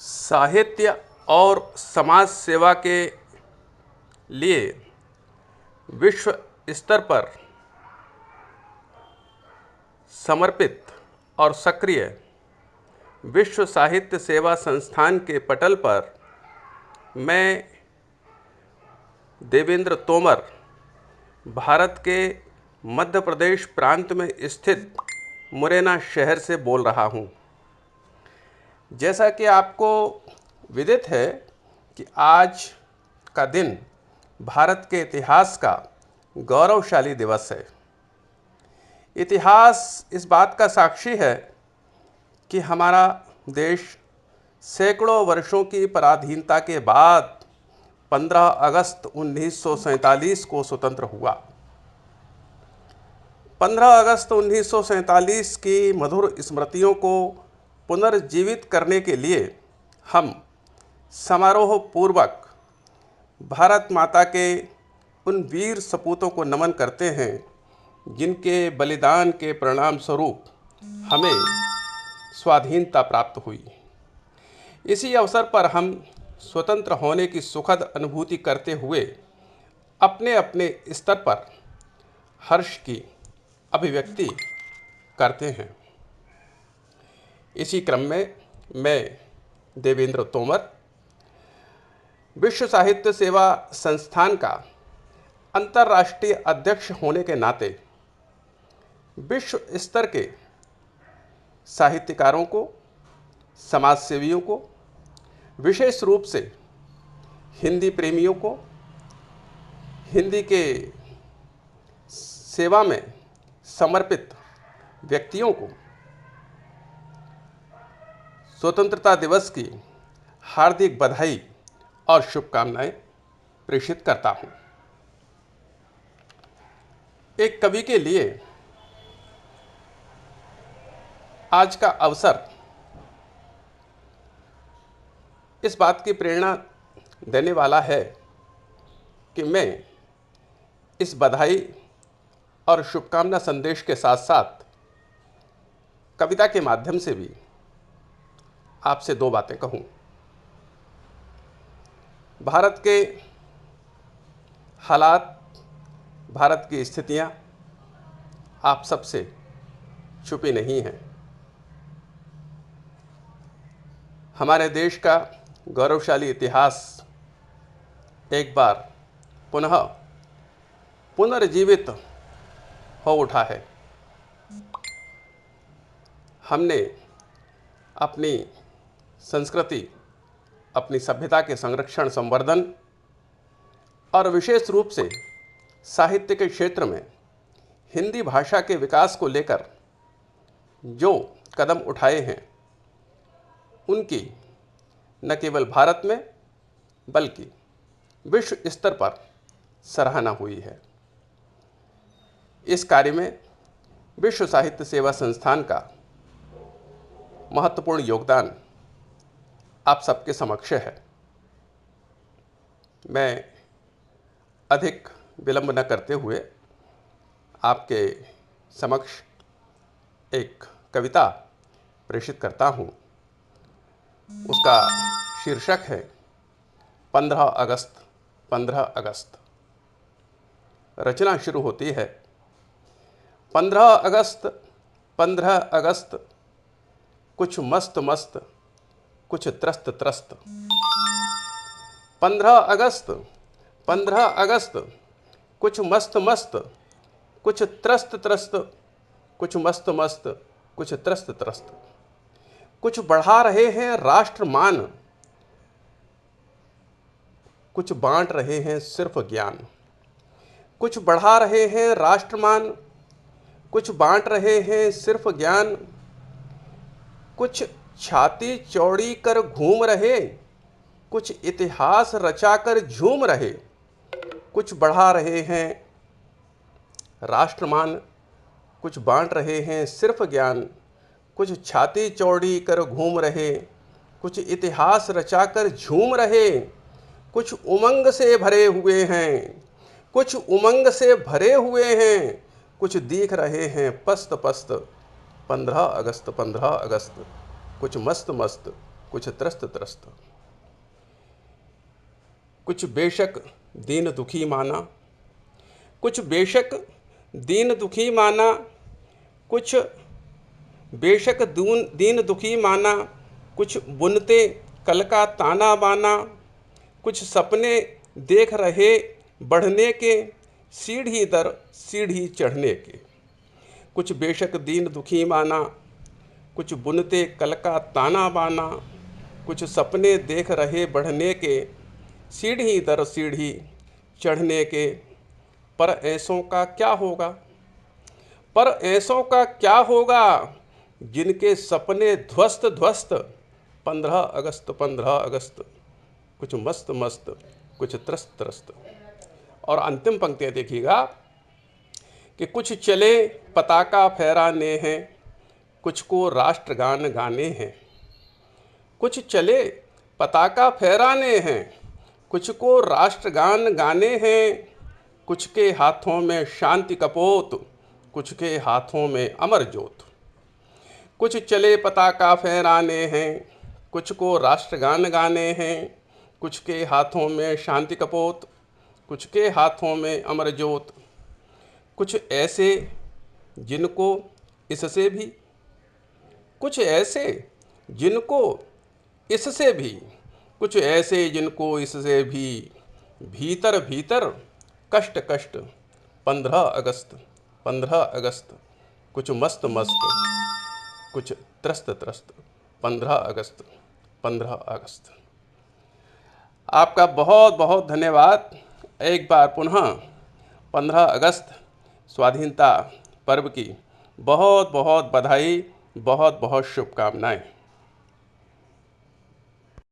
साहित्य और समाज सेवा के लिए विश्व स्तर पर समर्पित और सक्रिय विश्व साहित्य सेवा संस्थान के पटल पर मैं देवेंद्र तोमर भारत के मध्य प्रदेश प्रांत में स्थित मुरैना शहर से बोल रहा हूँ। जैसा कि आपको विदित है कि आज का दिन भारत के इतिहास का गौरवशाली दिवस है। इतिहास इस बात का साक्षी है कि हमारा देश सैकड़ों वर्षों की पराधीनता के बाद 15 अगस्त 1947 को स्वतंत्र हुआ। 15 अगस्त 1947 की मधुर स्मृतियों को पुनर्जीवित करने के लिए हम समारोह पूर्वक भारत माता के उन वीर सपूतों को नमन करते हैं जिनके बलिदान के परिणाम स्वरूप हमें स्वाधीनता प्राप्त हुई। इसी अवसर पर हम स्वतंत्र होने की सुखद अनुभूति करते हुए अपने अपने स्तर पर हर्ष की अभिव्यक्ति करते हैं। इसी क्रम में मैं देवेंद्र तोमर विश्व साहित्य सेवा संस्थान का अंतर्राष्ट्रीय अध्यक्ष होने के नाते विश्व स्तर के साहित्यकारों को, समाजसेवियों को, विशेष रूप से हिंदी प्रेमियों को, हिंदी के सेवा में समर्पित व्यक्तियों को स्वतंत्रता दिवस की हार्दिक बधाई और शुभकामनाएं प्रेषित करता हूं। एक कवि के लिए आज का अवसर इस बात की प्रेरणा देने वाला है कि मैं इस बधाई और शुभकामना संदेश के साथ साथ कविता के माध्यम से भी आपसे दो बातें कहूं। भारत के हालात, भारत की स्थितियां आप सबसे छुपी नहीं हैं। हमारे देश का गौरवशाली इतिहास एक बार पुनः पुनर्जीवित हो उठा है। हमने अपनी संस्कृति, अपनी सभ्यता के संरक्षण, संवर्धन और विशेष रूप से साहित्य के क्षेत्र में हिंदी भाषा के विकास को लेकर जो कदम उठाए हैं उनकी न केवल भारत में बल्कि विश्व स्तर पर सराहना हुई है। इस कार्य में विश्व साहित्य सेवा संस्थान का महत्वपूर्ण योगदान आप सबके समक्ष है। मैं अधिक विलंब न करते हुए आपके समक्ष एक कविता प्रेषित करता हूँ। उसका शीर्षक है 15 अगस्त 15 अगस्त। रचना शुरू होती है 15 अगस्त 15 अगस्त, कुछ मस्त मस्त कुछ त्रस्त त्रस्त। 15 अगस्त 15 अगस्त, कुछ मस्त मस्त कुछ त्रस्त त्रस्त, कुछ मस्त मस्त कुछ त्रस्त त्रस्त। कुछ बढ़ा रहे हैं राष्ट्रमान, कुछ बांट रहे हैं सिर्फ ज्ञान। कुछ बढ़ा रहे हैं राष्ट्रमान, कुछ बांट रहे हैं सिर्फ ज्ञान। कुछ छाती चौड़ी कर घूम रहे, कुछ इतिहास रचाकर झूम रहे। कुछ बढ़ा रहे हैं राष्ट्रमान, कुछ बांट रहे हैं सिर्फ ज्ञान। कुछ छाती चौड़ी कर घूम रहे, कुछ इतिहास रचाकर झूम रहे। कुछ उमंग से भरे हुए हैं, कुछ उमंग से भरे हुए हैं, कुछ दिख रहे हैं पस्त पस्त। 15 अगस्त 15 अगस्त, कुछ मस्त मस्त कुछ त्रस्त त्रस्त। कुछ बेशक दीन दुखी माना, कुछ बेशक दीन दुखी माना, कुछ बेशक दीन दुखी माना, कुछ बुनते कल का ताना बाना, कुछ सपने देख रहे बढ़ने के, सीढ़ी दर सीढ़ी चढ़ने के। कुछ बेशक दीन दुखी माना, कुछ बुनते कल का ताना बाना, कुछ सपने देख रहे बढ़ने के, सीढ़ी दर सीढ़ी चढ़ने के। पर ऐसों का क्या होगा, पर ऐसों का क्या होगा, जिनके सपने ध्वस्त ध्वस्त। 15 अगस्त 15 अगस्त, कुछ मस्त मस्त, कुछ त्रस्त त्रस्त। और अंतिम पंक्तियाँ देखिएगा कि कुछ चले पताका फहराने हैं, कुछ को राष्ट्रगान गाने हैं। कुछ चले पताका फहराने हैं, कुछ को राष्ट्रगान गाने हैं। कुछ के हाथों में शांति कपोत, कुछ के हाथों में अमर ज्योत। कुछ चले पताका फहराने हैं, कुछ को राष्ट्रगान गाने हैं। कुछ के हाथों में शांति कपोत, कुछ के हाथों में अमर ज्योत। कुछ ऐसे जिनको इससे भी, कुछ ऐसे जिनको इससे भी, कुछ ऐसे जिनको इससे भी, भीतर भीतर कष्ट कष्ट। 15 अगस्त 15 अगस्त, कुछ मस्त मस्त, कुछ त्रस्त त्रस्त। 15 अगस्त 15 अगस्त। आपका बहुत बहुत धन्यवाद। एक बार पुनः 15 अगस्त स्वाधीनता पर्व की बहुत बहुत बधाई, बहुत बहुत शुभकामनाएं।